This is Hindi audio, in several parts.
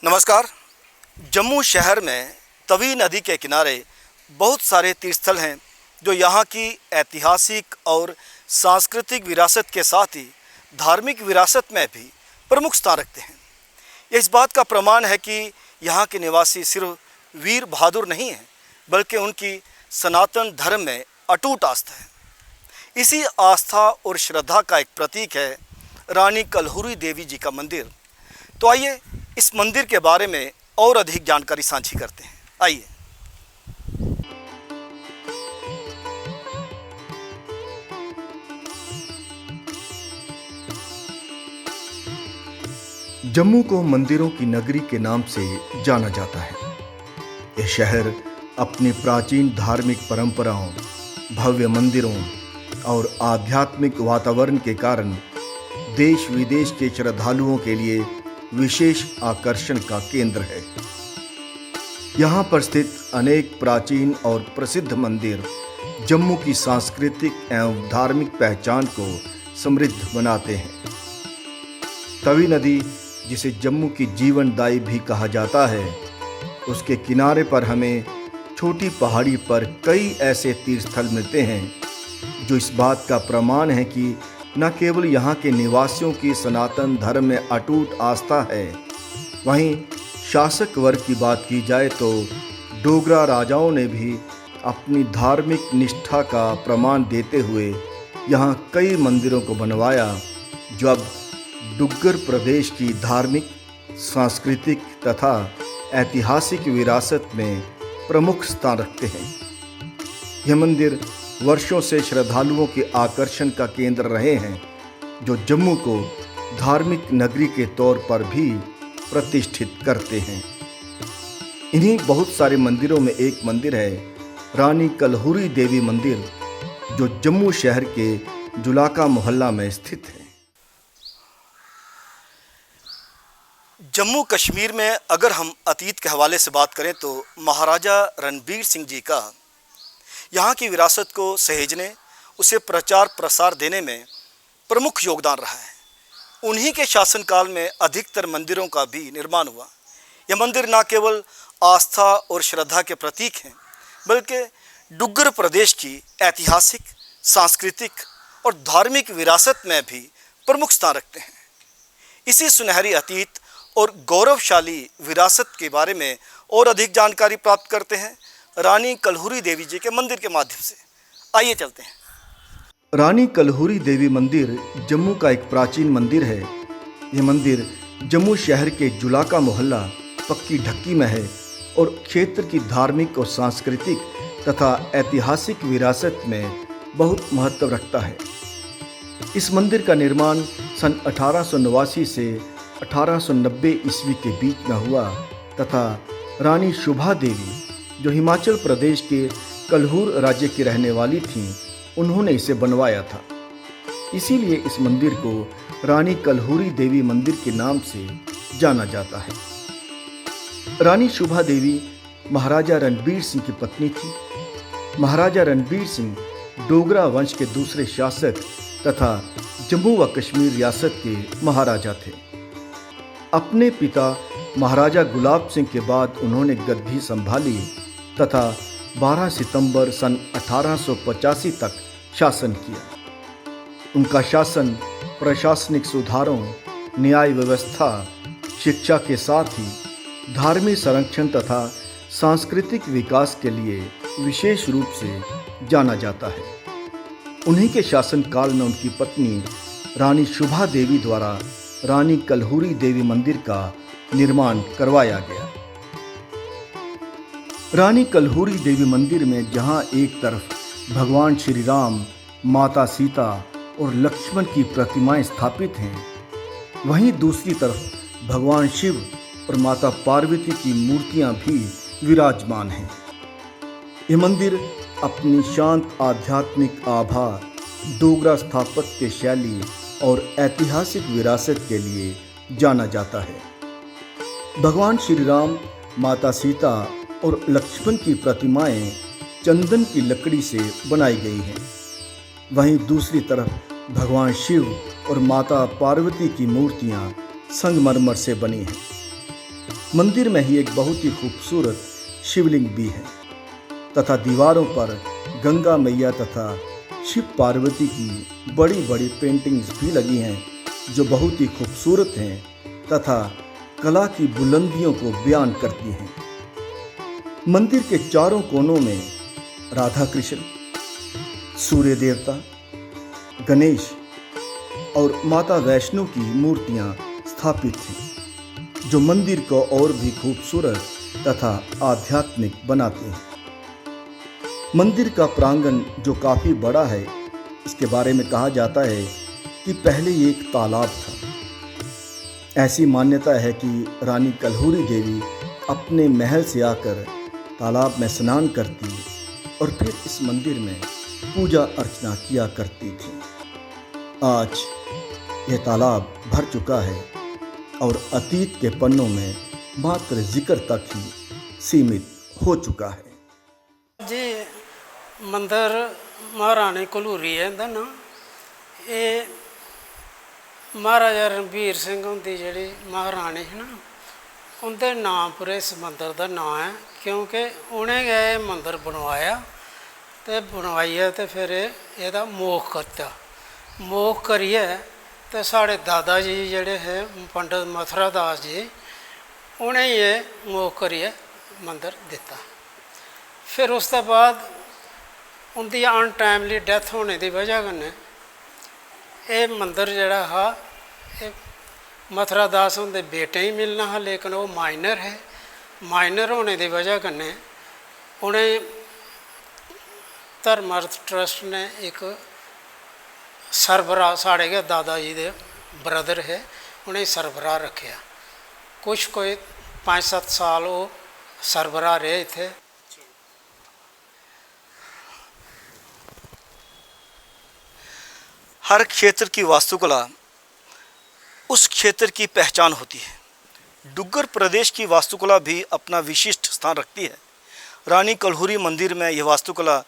नमस्कार। जम्मू शहर में तवी नदी के किनारे बहुत सारे तीर्थस्थल हैं जो यहाँ की ऐतिहासिक और सांस्कृतिक विरासत के साथ ही धार्मिक विरासत में भी प्रमुख स्थान रखते हैं। इस बात का प्रमाण है कि यहाँ के निवासी सिर्फ वीर बहादुर नहीं हैं, बल्कि उनकी सनातन धर्म में अटूट आस्था है। इसी आस्था और श्रद्धा का एक प्रतीक है रानी कलहुरी देवी जी का मंदिर। तो आइए इस मंदिर के बारे में और अधिक जानकारी साझी करते हैं। आइए। जम्मू को मंदिरों की नगरी के नाम से जाना जाता है। यह शहर अपनी प्राचीन धार्मिक परंपराओं, भव्य मंदिरों और आध्यात्मिक वातावरण के कारण देश विदेश के श्रद्धालुओं के लिए विशेष आकर्षण का केंद्र है। यहाँ पर स्थित अनेक प्राचीन और प्रसिद्ध मंदिर जम्मू की सांस्कृतिक एवं धार्मिक पहचान को समृद्ध बनाते हैं। तवी नदी, जिसे जम्मू की जीवनदायी भी कहा जाता है, उसके किनारे पर हमें छोटी पहाड़ी पर कई ऐसे तीर्थस्थल मिलते हैं जो इस बात का प्रमाण है कि न केवल यहाँ के निवासियों की सनातन धर्म में अटूट आस्था है, वहीं शासक वर्ग की बात की जाए तो डोगरा राजाओं ने भी अपनी धार्मिक निष्ठा का प्रमाण देते हुए यहाँ कई मंदिरों को बनवाया जो अब डुग्गर प्रदेश की धार्मिक, सांस्कृतिक तथा ऐतिहासिक विरासत में प्रमुख स्थान रखते हैं। यह मंदिर वर्षों से श्रद्धालुओं के आकर्षण का केंद्र रहे हैं, जो जम्मू को धार्मिक नगरी के तौर पर भी प्रतिष्ठित करते हैं। इन्हीं बहुत सारे मंदिरों में एक मंदिर है रानी कलहुरी देवी मंदिर, जो जम्मू शहर के जुलाका मोहल्ला में स्थित है। जम्मू कश्मीर में अगर हम अतीत के हवाले से बात करें तो महाराजा रणबीर सिंह जी का यहाँ की विरासत को सहेजने, उसे प्रचार प्रसार देने में प्रमुख योगदान रहा है। उन्हीं के शासनकाल में अधिकतर मंदिरों का भी निर्माण हुआ। यह मंदिर न केवल आस्था और श्रद्धा के प्रतीक हैं, बल्कि डुग्गर प्रदेश की ऐतिहासिक, सांस्कृतिक और धार्मिक विरासत में भी प्रमुख स्थान रखते हैं। इसी सुनहरी अतीत और गौरवशाली विरासत के बारे में और अधिक जानकारी प्राप्त करते हैं रानी कलहुरी देवी जी के मंदिर के माध्यम से। आइए चलते हैं। रानी कलहुरी देवी मंदिर जम्मू का एक प्राचीन मंदिर है। यह मंदिर जम्मू शहर के जुलाका मोहल्ला पक्की ढक्की में है और क्षेत्र की धार्मिक और सांस्कृतिक तथा ऐतिहासिक विरासत में बहुत महत्व रखता है। इस मंदिर का निर्माण सन 1889 से 1890 ईस्वी के बीच में हुआ तथा रानी शुभा देवी, जो हिमाचल प्रदेश के कलहूर राज्य की रहने वाली थीं, उन्होंने इसे बनवाया था। इसीलिए इस मंदिर को रानी कलहुरी देवी मंदिर के नाम से जाना जाता है। रानी शुभा देवी महाराजा रणबीर सिंह की पत्नी थी। महाराजा रणबीर सिंह डोगरा वंश के दूसरे शासक तथा जम्मू व कश्मीर रियासत के महाराजा थे। अपने पिता महाराजा गुलाब सिंह के बाद उन्होंने गद्दी संभाली तथा 12 सितंबर सन 1885 तक शासन किया। उनका शासन प्रशासनिक सुधारों, न्याय व्यवस्था, शिक्षा के साथ ही धार्मिक संरक्षण तथा सांस्कृतिक विकास के लिए विशेष रूप से जाना जाता है। उन्हीं के शासनकाल में उनकी पत्नी रानी शुभा देवी द्वारा रानी कलहुरी देवी मंदिर का निर्माण करवाया गया। रानी कलहुरी देवी मंदिर में जहां एक तरफ भगवान श्री राम, माता सीता और लक्ष्मण की प्रतिमाएं स्थापित हैं, वहीं दूसरी तरफ भगवान शिव और माता पार्वती की मूर्तियां भी विराजमान हैं। यह मंदिर अपनी शांत आध्यात्मिक आभा, डोगरा स्थापत्य शैली और ऐतिहासिक विरासत के लिए जाना जाता है। भगवान श्री राम, माता सीता और लक्ष्मण की प्रतिमाएं चंदन की लकड़ी से बनाई गई हैं। वहीं दूसरी तरफ भगवान शिव और माता पार्वती की मूर्तियां संगमरमर से बनी हैं। मंदिर में ही एक बहुत ही खूबसूरत शिवलिंग भी है तथा दीवारों पर गंगा मैया तथा शिव पार्वती की बड़ी बड़ी पेंटिंग्स भी लगी हैं जो बहुत ही खूबसूरत हैं तथा कला की बुलंदियों को बयान करती हैं। मंदिर के चारों कोनों में राधा कृष्ण, सूर्य देवता, गणेश और माता वैष्णो की मूर्तियां स्थापित हैं जो मंदिर को और भी खूबसूरत तथा आध्यात्मिक बनाती हैं। मंदिर का प्रांगण जो काफ़ी बड़ा है, इसके बारे में कहा जाता है कि पहले ये एक तालाब था। ऐसी मान्यता है कि रानी कलहूरी देवी अपने महल से आकर तालाब में स्नान करती और फिर इस मंदिर में पूजा अर्चना किया करती थी। आज यह तालाब भर चुका है और अतीत के पन्नों में मात्र जिक्र तक ही सीमित हो चुका है। जी मंदिर महारानी कलहूरी है इंदा ना, ये महाराजा रणबीर सिंह उनकी जी महारानी है ना, उनके नाम पर इस मंदिर का नाम है, क्योंकि उन्हें गए मंदिर बनवाया तो बनवाइए तो फिर यदा मोख करता, मोख करिए तो साढ़े दादा जी जड़े है पंडित मथुरा दास जी, उन्हें ये मोख करिए मंदिर दिता। फिर उसके बाद उनकी अनटाइमली डैथ होने की वजह कन्नै ये मंदिर जड़ा हा मथुरा दास उनके बेटे ही मिलना हा, लेकिन वो माइनर है। माइनर होने की वजह कन्नै उन्हें धर्म अर्थ ट्रस्ट ने एक सरबराह, साढ़े के दादा जी के ब्रदर है, उन्हें सरबराह रखा। कुछ कोई 5-7 साल वो सरबराह रहे थे। हर क्षेत्र की वास्तुकला उस क्षेत्र की पहचान होती है। डुग्गर प्रदेश की वास्तुकला भी अपना विशिष्ट स्थान रखती है। रानी कलहूरी मंदिर में यह वास्तुकला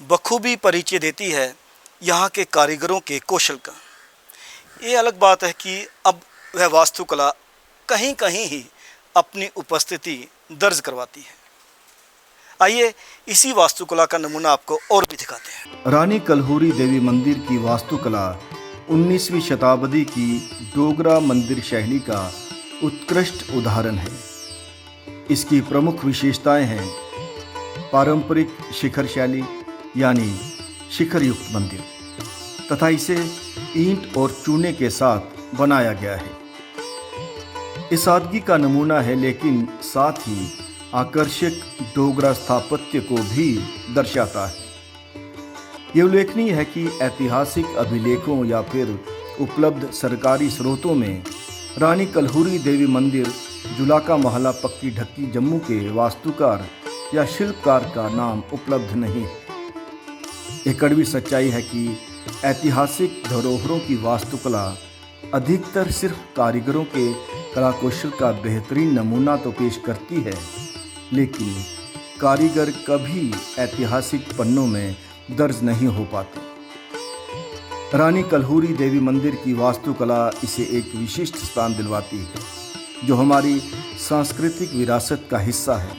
बखूबी परिचय देती है यहाँ के कारीगरों के कौशल का। ये अलग बात है कि अब वह वास्तुकला कहीं कहीं ही अपनी उपस्थिति दर्ज करवाती है। आइए इसी वास्तुकला का नमूना आपको और भी दिखाते हैं। रानी कलहूरी देवी मंदिर की वास्तुकला 19वीं शताब्दी की डोगरा मंदिर शैली का उत्कृष्ट उदाहरण है। इसकी प्रमुख विशेषताएं हैं पारंपरिक शिखर शैली यानी शिखर युक्त मंदिर तथा इसे ईंट और चूने के साथ बनाया गया है। इस सादगी का नमूना है, लेकिन साथ ही आकर्षक डोगरा स्थापत्य को भी दर्शाता है। ये उल्लेखनीय है कि ऐतिहासिक अभिलेखों या फिर उपलब्ध सरकारी स्रोतों में रानी कलहूरी देवी मंदिर जुलाका महला पक्की ढक्की जम्मू के वास्तुकार या शिल्पकार का नाम उपलब्ध नहीं है। एक कड़वी सच्चाई है कि ऐतिहासिक धरोहरों की वास्तुकला अधिकतर सिर्फ कारीगरों के कला कौशल का बेहतरीन नमूना तो पेश करती है, लेकिन कारीगर कभी ऐतिहासिक पन्नों में दर्ज नहीं हो पाते। रानी कलहूरी देवी मंदिर की वास्तुकला इसे एक विशिष्ट स्थान दिलवाती है जो हमारी सांस्कृतिक विरासत का हिस्सा है।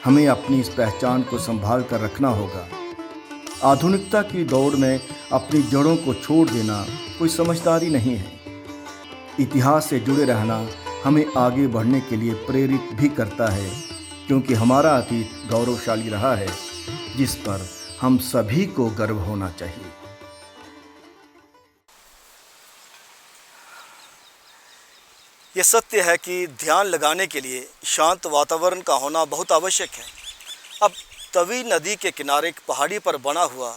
हमें अपनी इस पहचान को संभाल कर रखना होगा। आधुनिकता की दौड़ में अपनी जड़ों को छोड़ देना कोई समझदारी नहीं है। इतिहास से जुड़े रहना हमें आगे बढ़ने के लिए प्रेरित भी करता है, क्योंकि हमारा अतीत गौरवशाली रहा है जिस पर हम सभी को गर्व होना चाहिए। ये सत्य है कि ध्यान लगाने के लिए शांत वातावरण का होना बहुत आवश्यक है। अब तवी नदी के किनारे एक पहाड़ी पर बना हुआ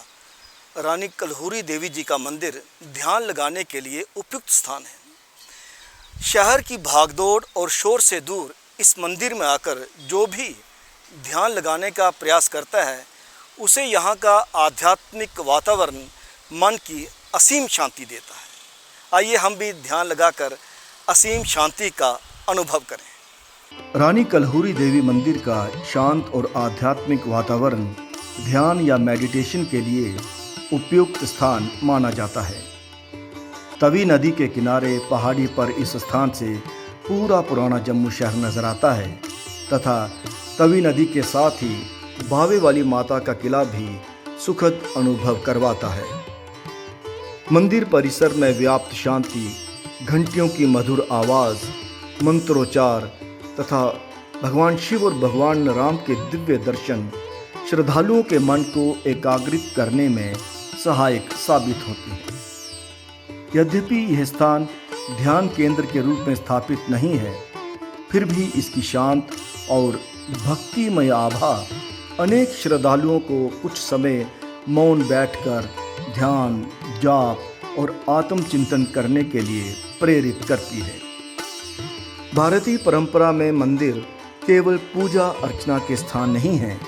रानी कलहूरी देवी जी का मंदिर ध्यान लगाने के लिए उपयुक्त स्थान है। शहर की भागदौड़ और शोर से दूर इस मंदिर में आकर जो भी ध्यान लगाने का प्रयास करता है उसे यहाँ का आध्यात्मिक वातावरण मन की असीम शांति देता है। आइए हम भी ध्यान लगाकर असीम शांति का अनुभव करें। रानी कलहूरी देवी मंदिर का शांत और आध्यात्मिक वातावरण ध्यान या मेडिटेशन के लिए उपयुक्त स्थान माना जाता है। तवी नदी के किनारे पहाड़ी पर इस स्थान से पूरा पुराना जम्मू शहर नजर आता है तथा तवी नदी के साथ ही बावे वाली माता का किला भी सुखद अनुभव करवाता है। मंदिर परिसर में व्याप्त शांति, घंटियों की मधुर आवाज़, मंत्रोच्चार तथा भगवान शिव और भगवान राम के दिव्य दर्शन श्रद्धालुओं के मन को एकाग्रित करने में सहायक साबित होते हैं। यद्यपि यह स्थान ध्यान केंद्र के रूप में स्थापित नहीं है, फिर भी इसकी शांत और भक्तिमय आभा अनेक श्रद्धालुओं को कुछ समय मौन बैठकर ध्यान, जाप और आत्मचिंतन करने के लिए प्रेरित करती है। भारतीय परंपरा में मंदिर केवल पूजा अर्चना के स्थान नहीं हैं,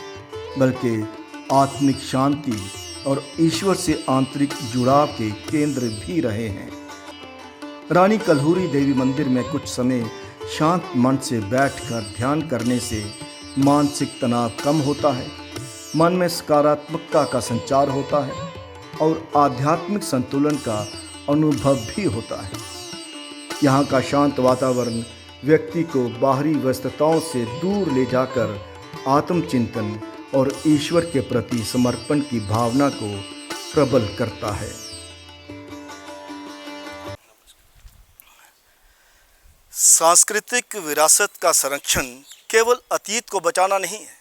बल्कि आत्मिक शांति और ईश्वर से आंतरिक जुड़ाव के केंद्र भी रहे हैं। रानी कल्हूरी देवी मंदिर में कुछ समय शांत मन से बैठकर ध्यान करने से मानसिक तनाव कम होता है, मन में सकारात्मकता का संचार होता है और आध्यात्मिक संतुलन का अनुभव भी होता है। यहाँ का शांत वातावरण व्यक्ति को बाहरी व्यस्तताओं से दूर ले जाकर आत्मचिंतन और ईश्वर के प्रति समर्पण की भावना को प्रबल करता है। सांस्कृतिक विरासत का संरक्षण केवल अतीत को बचाना नहीं है,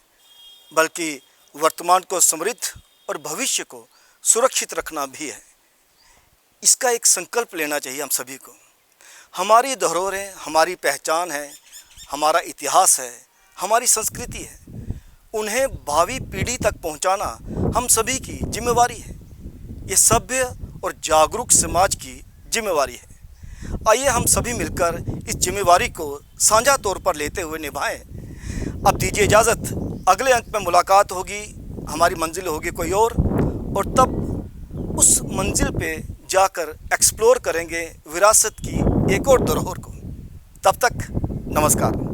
बल्कि वर्तमान को समृद्ध और भविष्य को सुरक्षित रखना भी है। इसका एक संकल्प लेना चाहिए हम सभी को। हमारी धरोहरें हमारी पहचान है, हमारा इतिहास है, हमारी संस्कृति है। उन्हें भावी पीढ़ी तक पहुंचाना हम सभी की जिम्मेवारी है। ये सभ्य और जागरूक समाज की जिम्मेवारी है। आइए हम सभी मिलकर इस जिम्मेवारी को साझा तौर पर लेते हुए निभाएं। अब दीजिए इजाज़त, अगले अंक में मुलाकात होगी, हमारी मंजिल होगी कोई और तब उस मंजिल पे जाकर एक्सप्लोर करेंगे विरासत की एक और धरोहर को। तब तक नमस्कार।